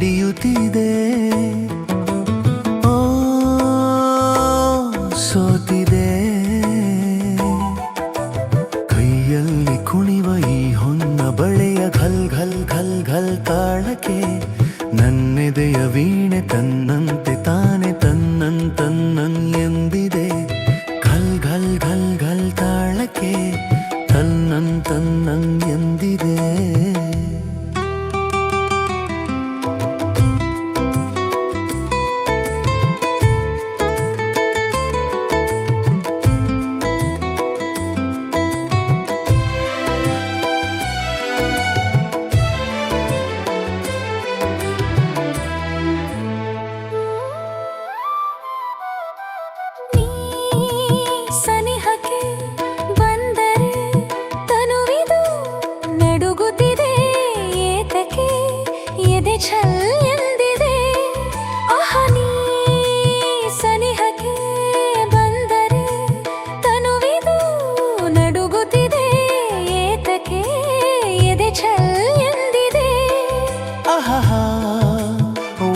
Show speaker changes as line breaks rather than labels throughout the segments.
ಮಿಡಿಯುತ್ತಿದೆ. ಓ ಸೋತಿದೆ. ಕೈಯಲ್ಲಿ ಕುಣಿವ ಈ ಹೊನ್ನ ಬಳೆಯ ಘಲ್ ಘಲ್ ಘಲ್ ಘಲ್ ತಾಳಕ್ಕೆ ನನ್ನೆದೆಯ ವೀಣೆ ತನ್ನಂತೆ ತಾನೆ ತನ್ನನ್ ಎಂದಿದೆ. ಘಲ್ ಘಲ್ ಘಲ್ ಘಲ್ ತಾಳಕ್ಕೆ ತನ್ನನ್ ಎಂದಿದೆ.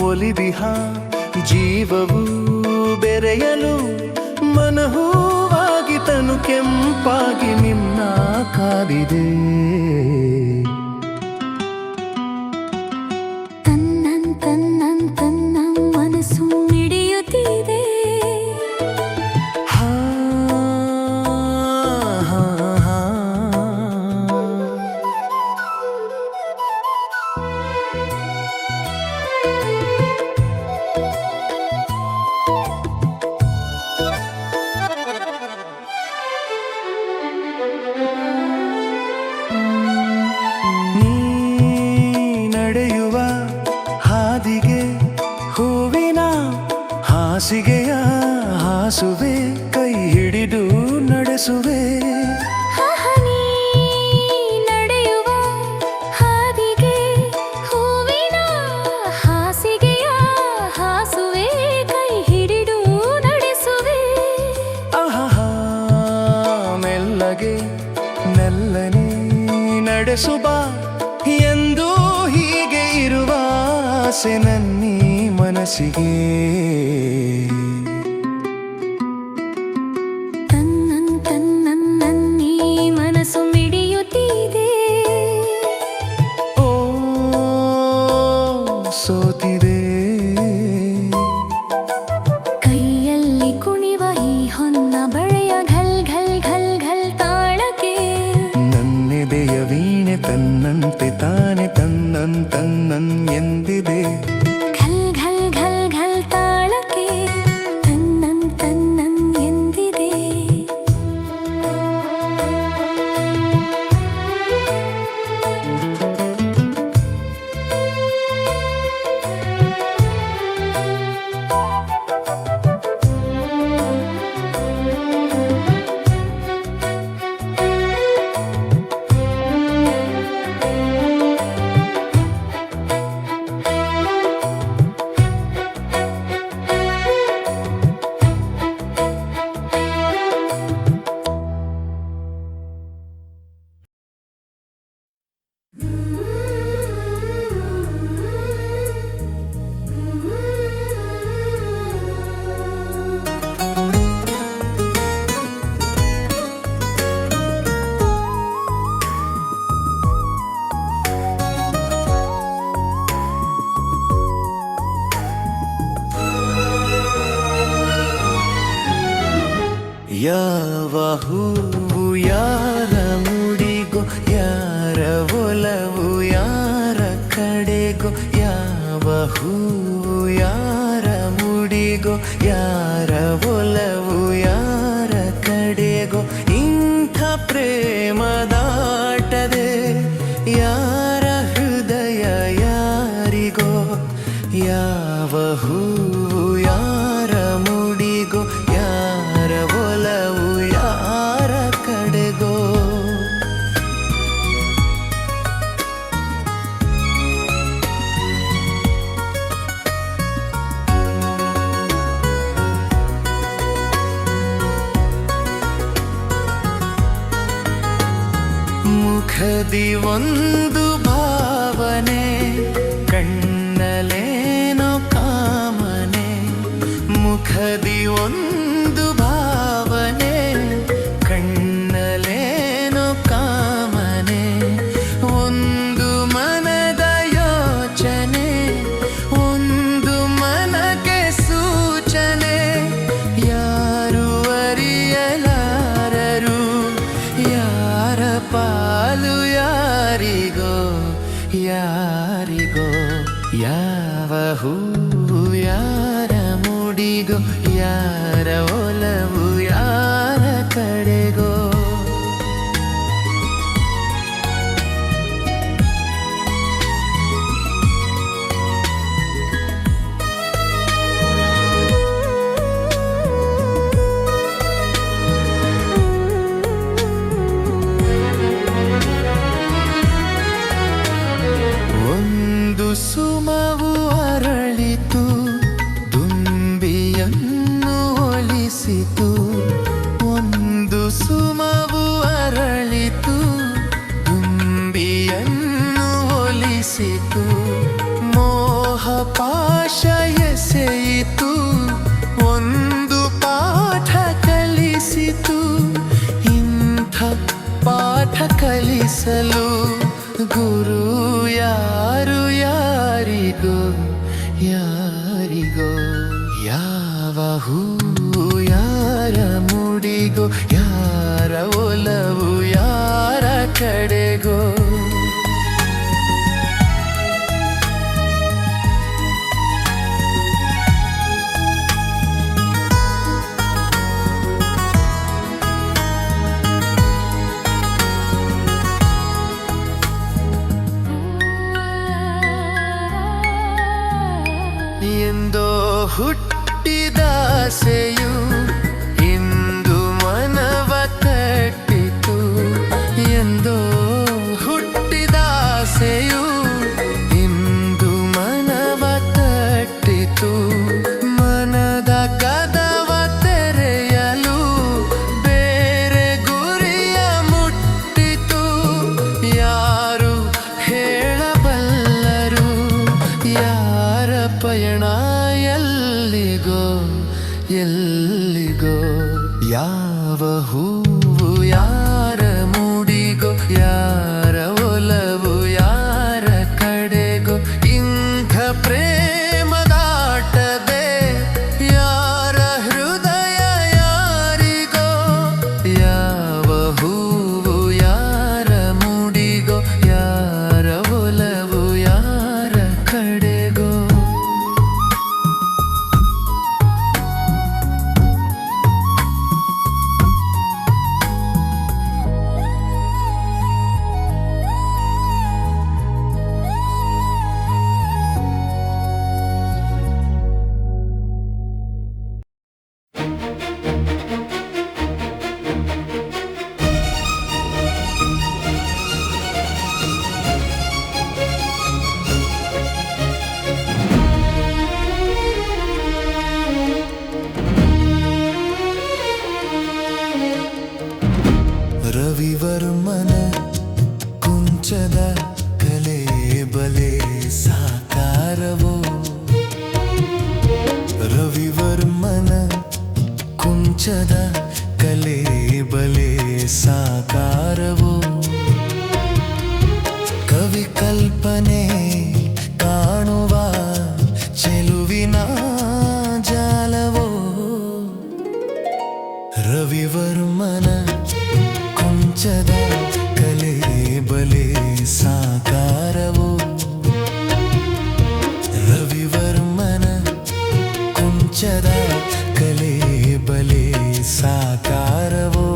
ಒಲಿದಿಹ ಜೀವವು ಬೆರೆಯಲು ಮನಹೂವಾಗಿ ತನು ಕೆಂಪಾಗಿ ನಿನ್ನ ಕಾದಿದೆ.
ತನ್ನ ಮನಸ್ಸು ಮಿಡಿಯುತ್ತಿದೆ.
ನಡೆಯುವ ಹಾದಿಗೆ ಹೂವಿನ ಹಾಸಿಗೆಯ ಹಾಸುವೆ, ಕೈ ಹಿಡಿದು ನಡೆಸುವೆ.
ನಡೆಯುವ ಹಾದಿಗೆ ಹೂವಿನ ಹಾಸಿಗೆಯ ಹಾಸುವೆ, ಕೈ ಹಿಡಿದು ನಡೆಸುವೆ.
ಆಹಾ ಮೆಲ್ಲಗೆ ಮೆಲ್ಲನೆ ನಡೆಸುವ ಎಂದು ಹೀಗೆ ಇರುವ ಆಸೆ ನನ್ನೀ ಮನಸ್ಸಿಗೆ.
ತನ್ನೀ ಮನಸ್ಸು ಮಿಡಿಯುತ್ತಿದೆ.
ಓ ಸೋತಿದೆ.
ಕೈಯಲ್ಲಿ ಕುಣಿವ ಈ ಹೊನ್ನ ಬಳೆಯ ಘಲ್ ಘಲ್ ಘಲ್ ಘಲ್ ತಾಳಕ್ಕೆ
ನನ್ನೆದೆಯ ವೀಣೆ ತನ್ನಂತೆ ತಾನೆ ತನ್ನನ್ ಎಂದಿದೆ.
ಘಲ್ ಘಲ್ ಘಲ್ ಘಲ್ ತಾಳಕ್ಕೆ ತನ್ನನ್ ಎಂದಿದೆ.
ಯಾವ ಹೂವು ಯಾರ ಮುಡಿಗೋ, ಯಾರ ಒಲವು ಯಾರ ಕಡೆಗೋ. ಯಾವ ಹೂವು ಯಾರ ಮುಡಿಗೋ, ಯಾರ ಒಲವು ಯಾರ ಕಡೆಗೋ. ಇಂಥ ಪ್ರೇಮದಾಟದೆ ಯಾರ ಹೃದಯ ಯಾರಿಗೋ. ಯಾವ ಹೂವು ಯಾರ ಮುಡಿಗೋ, ಯಾರ ಒಲವು ಯಾರ ಕಡೆಗೋ. ಮುಖದಿ ಒಂದು ಭಾವನೆ, ಕಣ್ಣಲೆ ಮುಖದಿ ಒಂದು ಭಾವನೆ, ಕಣ್ಣಲೇನೋ ಕಾಮನೆ, ಒಂದು ಮನದ ಯೋಚನೆ, ಒಂದು ಮನಕ್ಕೆ ಸೂಚನೆ. ಯಾರು ಅರಿಯಲಾರರು ಯಾರ ಪಾಲು ಯಾರಿಗೋ ಯಾರಿಗೋ. ಯಾವ ಹೂವು ಯಾರ ಮುಡಿಗೋ, ಯಾರ ಒಲವು ಯಾರ ಕಡೆಗೋ. ಒಂದು ಸುಮವು ಅರಳಿತು, ದುಂಬಿಯನ್ನು ಒಲಿಸಿತು. ಒಂದು ಸುಮವು ಅರಳಿತು, ದುಂಬಿಯನ್ನು ಒಲಿಸಿತು. ಮೋಹ ಪಾಶ ಎಸೆಯಿತು, ಒಂದು ಪಾಠ ಕಲಿಸಿತು. ಇಂಥ ಪಾಠ ಕಲಿಸಲು ಗುರು ಯಾರು ಯಾರಿಗೋ ಯಾರಿಗೋ. ಯಾವ ಹೂವು ಯಾರ ಮುಡಿಗೋ, ಯಾರ ಒಲವು ಯಾರ ಕಡೆಗೋ. ಎಂದೋ ಹುಟ್ಟಿದಾಸೆಯು ಇಂದು ಮನವ ತಟ್ಟಿತು. ಎಂದೋ ಹುಟ್ಟಿದಾಸೆಯು ಇಂದು ಮನವ ತಟ್ಟಿತು. ಮನದ ಕದವ ತೆರೆಯಲು ಬೇರೆ ಗುರಿಯ ಮುಟ್ಟಿತು. ಯಾರು ಹೇಳಬಲ್ಲರು ಯಾರ ಪಯಣ ಎಲ್ಲಿಗೋ ಎಲ್ಲಿಗೋ. ಯಾವ ಹೂವು ಯಾರ ಮುಡಿಗೋ, ಯಾರ ಒಲವು ಯಾರ ಕಡೆಗೋ. ಇಂಥ ಪ್ರೇಮದಾಟದೆ ಯಾರ ಹೃದಯ ಯಾರಿಗೋ. ಯಾವ ಹೂವು ಯಾರ ಮುಡಿಗೋ, ಯಾರ ಒಲವು ಯಾರ ಕಡೆಗೋ. ರವಿವರ್ಮನ ಕುಂಚದ ಕಲೆ ಬಲೆ ಸಾಕಾರವೋ. ರವಿವರ್ಮನ ಕುಂಚದ ಕಲೆ ಬಲೆ ಸಾಕಾರವೋ. ಕವಿ ಕಲ್ಪನೆ ಕಾಣುವ ಚೆಲುವಿನ ಜಾಲವೋ. ರವಿವರ್ಮನ ಕುಂಚದ ಕಲೆ ಬಲೆ ಸಾಕಾರವೋ. ರವಿವರ್ಮನ ಕುಂಚದ ಕಲೆ ಬಲೆ ಸಾಕಾರವೋ.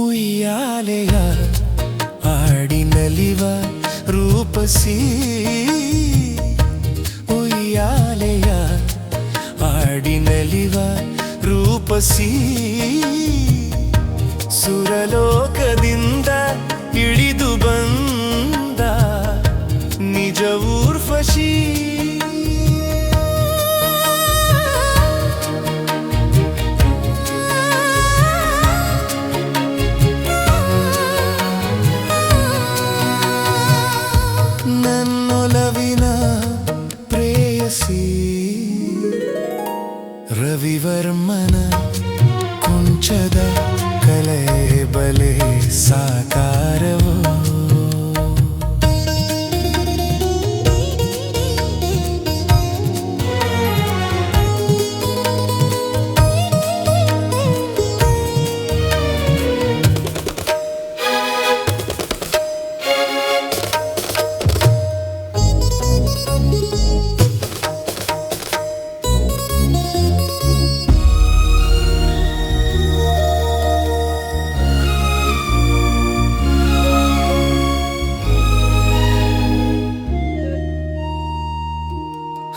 ಉಯ್ಯಾಲೆಯ ಆಡಿನಲಿವ ರೂಪಸಿ. ಉಯ್ಯಾಲೆಯ ಊರ್ವಶಿ ಸುರಲೋಕದಿಂದ ಇಳಿದು ಬಂದ ನಿಜ ಊರ್ವಶಿ. ನನ್ನೊಲವಿನ ಪ್ರೇಯಸಿ ರವಿವರ್ಮನ ಕುಂಚದ ಕಲೆ ಬಲೆ ಸಾಕಾರವೋ.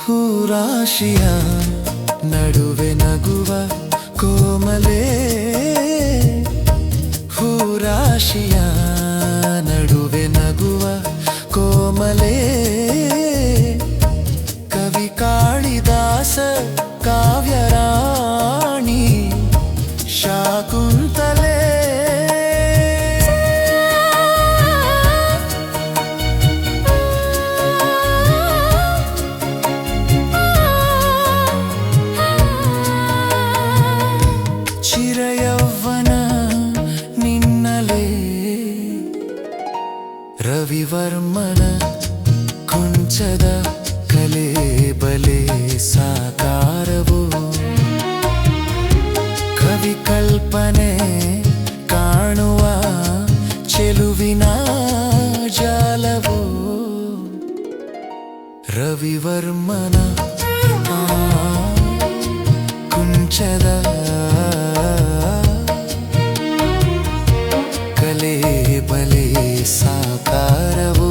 ಹೂರಾಶಿಯ ನಡುವೆ ನಗುವ ಕೋಮಲೆ, ಹೂರಾಶಿಯ ನಡುವೆ ನಗುವ ಕೋಮಲೆ, ಕವಿ ಕಾಳಿದಾಸ ಕಾವ್ಯರಾಣಿ ಶಾಕುಂತಲೆ. ಚಿರಯೌವನ ನಿನ್ನಲೇ ರವಿವರ್ಮನ ಕುಂಚದ ಕಲೆ ಬಲೆ ಸಾಕಾರವು. ಕವಿ ಕಲ್ಪನೆ ಕಾಣುವ ಚೆಲುವಿನ ಜಾಲವು. ರವಿವರ್ಮನ ಕುಂಚದ ಕಲೆ ಬಲೆ ಸಾಕಾರವು.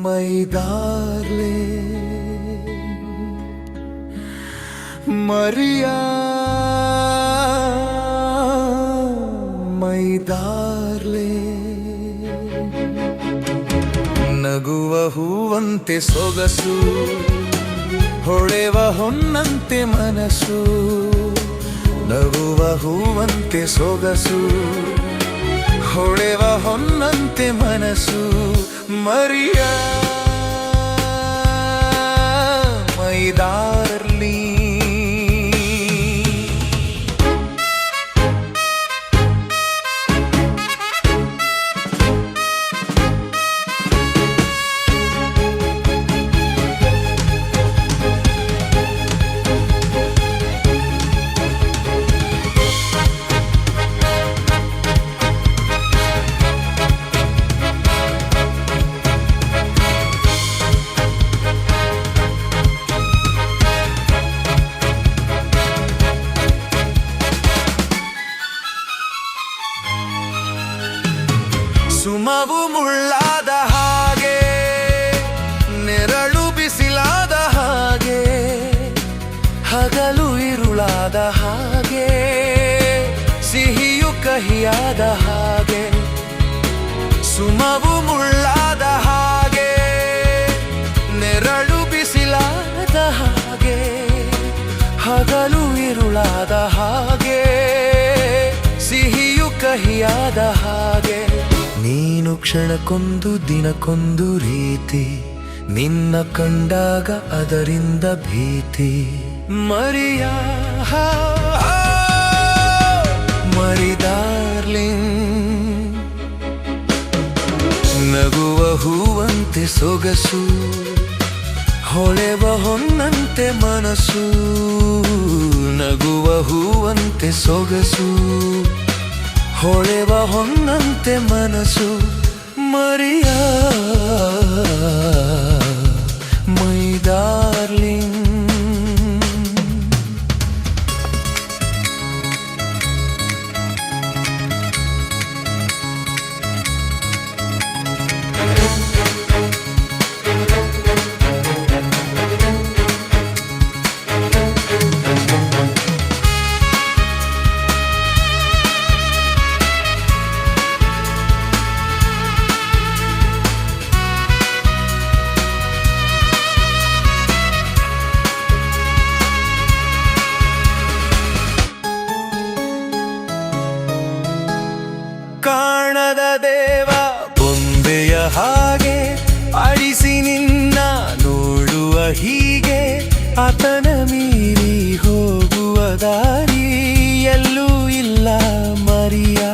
My darling, Maria, my darling. ನಗುವ ಹೂವಂತೆ ಸೊಗಸು, ಹೊಳೆವ ಹೊನ್ನಂತೆ ಮನಸ್ಸು. ನಗುವ ಹೂವಂತೆ ಸೊಗಸು, ಹೊಳೆವ ಹೊನ್ನಂತೆ ಮನಸ್ಸು. Maria my darling. ಸುಮವು ಮುಳ್ಳಾದ ಹಾಗೆ, ನೆರಳು ಬಿಸಿಲಾದ ಹಾಗೆ, ಹಗಲು ಇರುಳಾದ ಹಾಗೆ, ಸಿಹಿಯು ಕಹಿಯಾದ ಹಾಗೆ. ಸುಮವು ಮುಳ್ಳಾದ ಹಾಗೆ, ನೆರಳು ಬಿಸಿಲಾದ ಹಾಗೆ, ಹಗಲು ಇರುಳಾದ ಹಾಗೆ, ಸಿಹಿಯು ಕಹಿಯಾದ ಹಾಗೆ. ನೀನು ಕ್ಷಣಕ್ಕೊಂದು ದಿನಕ್ಕೊಂದು ರೀತಿ, ನಿನ್ನ ಕಂಡಾಗ ಅದರಿಂದ ಭೀತಿ. ಮರಿಯಾ ಮರಿ ಡಾರ್ಲಿಂಗ್. ನಗುವ ಹೂವಂತೆ ಸೊಗಸು, ಹೊಳೆವ ಹೊನ್ನಂತೆ ಮನಸ್ಸು. ನಗುವ ಹೂವಂತೆ ಸೊಗಸು, ಹೊಳೆವ ಹೊನ್ನಂತೆ ಮನಸ್ಸು. Maria my darling. ಕಾಣದ ದೇವ ಬೊಂಬೆಯ ಹಾಗೆ, ಅಳಿಸಿ ನಿನ್ನ ನೋಡುವ ಹೀಗೆ. ಆತನ ಮೀರಿ ಹೋಗುವ ದಾರಿ ಎಲ್ಲೂ ಇಲ್ಲ ಮರಿಯಾ.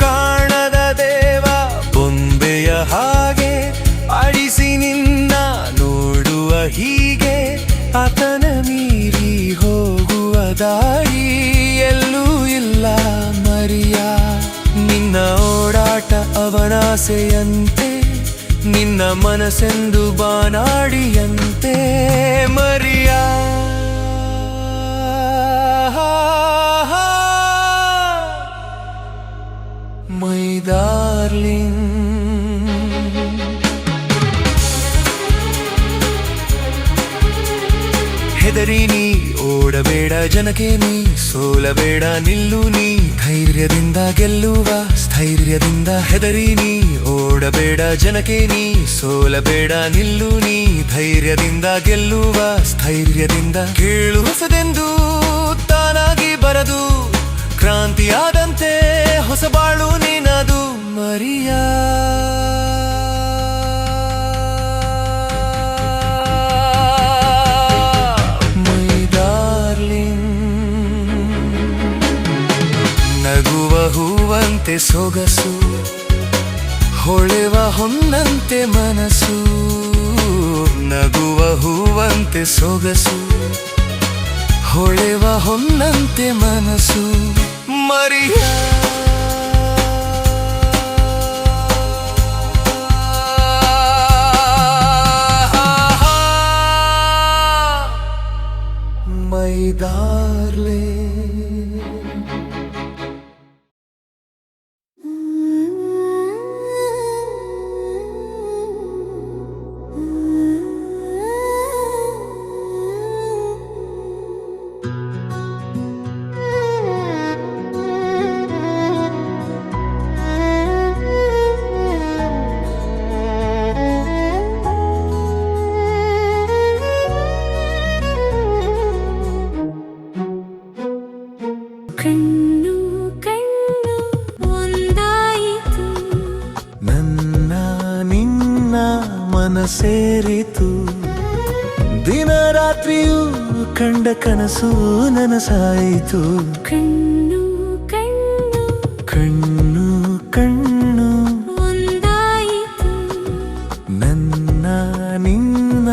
ಕಾಣದ ದೇವ ಬೊಂಬೆಯ ಹಾಗೆ, ಅಳಿಸಿ ನಿನ್ನ ನೋಡುವ ಹೀಗೆ. ಆತನ ಮೀರಿ ಹೋಗುವ ದಾರಿ ಎಲ್ಲೂ ಇಲ್ಲ ಮರಿಯಾ. ನಿನ್ನ ಓಡಾಟ ಅವನಾಸೆಯಂತೆ, ನಿನ್ನ ಮನಸ್ಸೆಂದು ಬಾನಾಡಿಯಂತೆ. Maria my darling. ಹೆದರಿ ನೀ ಓಡಬೇಡ ಜನಕ್ಕೆ, ನೀ ಸೋಲಬೇಡ ನಿಲ್ಲು ನೀ ಧೈರ್ಯದಿಂದ ಗೆಲ್ಲುವ ಸ್ಥೈರ್ಯದಿಂದ. ಹೆದರಿ ನೀ ಓಡಬೇಡ ಜನಕ್ಕೆ, ನೀ ಸೋಲಬೇಡ ನಿಲ್ಲು ನೀ ಧೈರ್ಯದಿಂದ ಗೆಲ್ಲುವ ಸ್ಥೈರ್ಯದಿಂದ. ಕೇಳು ಹೊಸದೆಂದು ತಾನಾಗಿ ಬರದು, ಕ್ರಾಂತಿಯಾದಂತೆ ಹೊಸ ಬಾಳು ನಿನದು ಮರಿಯಾ. ನಗುವ ಹೂವಂತೆ ಸೊಗಸು, ಹೊಳೆವ ಹೊನ್ನಂತೆ ಮನಸ್ಸು. ನಗುವ ಹೂವಂತೆ ಸೊಗಸು, ಹೊಳೆವ ಹೊನ್ನಂತೆ ಮನಸ್ಸು. Maria my darling. ಸೇರಿತು. ದಿನ ರಾತ್ರಿಯೂ ಕಂಡ ಕನಸು ನನಸಾಯಿತು.
ಕಣ್ಣು ಕಣ್ಣು
ಕಣ್ಣು ಕಣ್ಣು
ಒಂದಾಯಿತು.
ನನ್ನ ನಿನ್ನ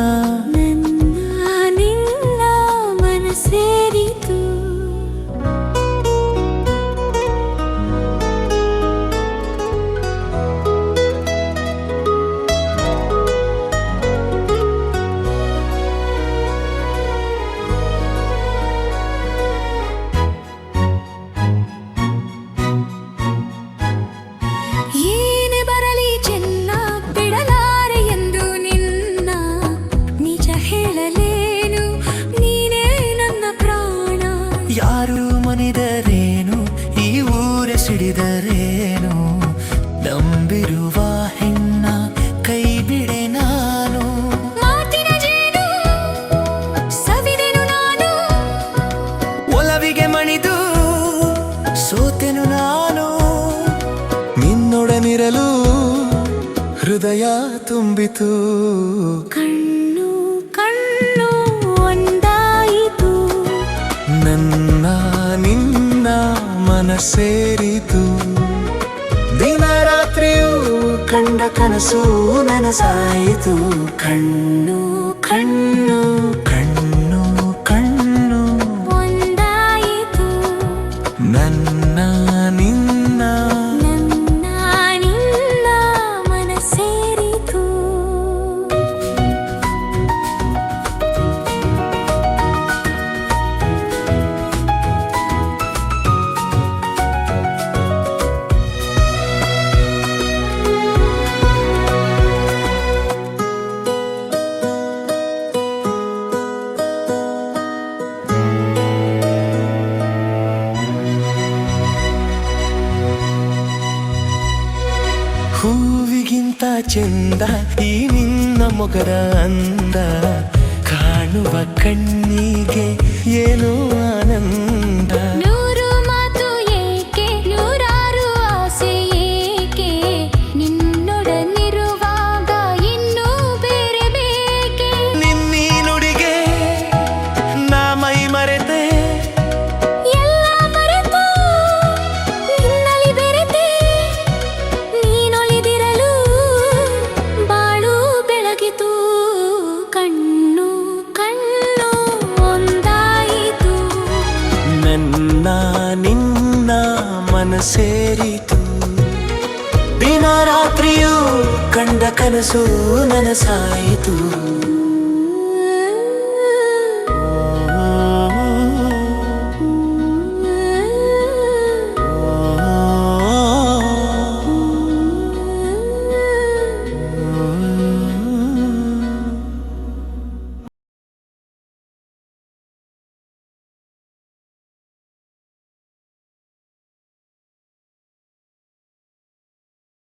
ನನ್ನ ನಿನ್ನ ಮನಸೇರಿತು. ಏನೇ ಬರಲಿ ಚೆನ್ನ ಬಿಡಲಾರೆ ಎಂದು ನಿನ್ನ ನಿಜ ಹೇಳಲೇನು, ನೀನೇ ನನ್ನ ಪ್ರಾಣ.
ಯಾರು ಮನಿದರೇನು, ಈ ಊರೆ ಸಿಡಿದರೇನು, ನಂಬಿರುವ ಹೆಣ್ಣ ಕೈ ಬಿಡೆ ನಾನು.
ಮಾತಿನ ಜೇನು ಸವಿದೆನು ನಾನು,
ಒಲವಿಗೆ ಮಣಿದು ಸೋತೆನು ನಾನು. ನಿನ್ನೊಡನಿರಲು ಹೃದಯ ತುಂಬಿತು.
ಕಣ್ಣು ಕಣ್ಣು ಒಂದಾಯಿತು.
ನನ್ನ ನಿನ್ನ ಮನಸೇರಿತು. ದಿನ ರಾತ್ರಿಯೂ ಕಂಡ ಕನಸು ನನಸಾಯಿತು. ಕಣ್ಣು ಕಣ್ಣು ಕಣ್ಣು ಕಣ್ಣು
ಒಂದಾಯಿತು.
ನನ್ನ ನಿನ್ನ
ನನ್ನ ನಿನ್ನ ಮನಸೇರಿತು.
ಹೂವಿಗಿಂತ ಚೆಂದ ಈ ನಿನ್ನ ಮೊಗದ ಅಂದ. ಕಾಣುವ ಕಣ್ಣಿಗೆ ಏನೋ ಆನಂದ.
ನೂರು ಮಾತು ಏಕೆ, ನೂರಾರು ಆಸೆ ಏಕೆ, ನಿನ್ನೊಡನಿರುವಾಗ ಇನ್ನೂ ಬೇರೆ ಬೇಕೆ.
ನಿನ್ನೀ ನುಡಿಗೆ ನಾ ಮೈ ಮರೆತೆ.
ಎಲ್ಲ ಮರೆತು ನಿನ್ನಲ್ಲಿ ಬೆರೆತೆ. ನೀನೊಲಿದಿರಲು ಬಾಳು ಬೆಳಗಿತು. ಕಣ್ಣು ಕಣ್ಣು ಒಂದಾಯಿತು.
ನನ್ನ ನಿನ್ನ ಮನಸೇರಿತು. ದಿನ ರಾತ್ರಿಯೂ ಕಂಡ ಕನಸು ನನಸಾಯಿತು.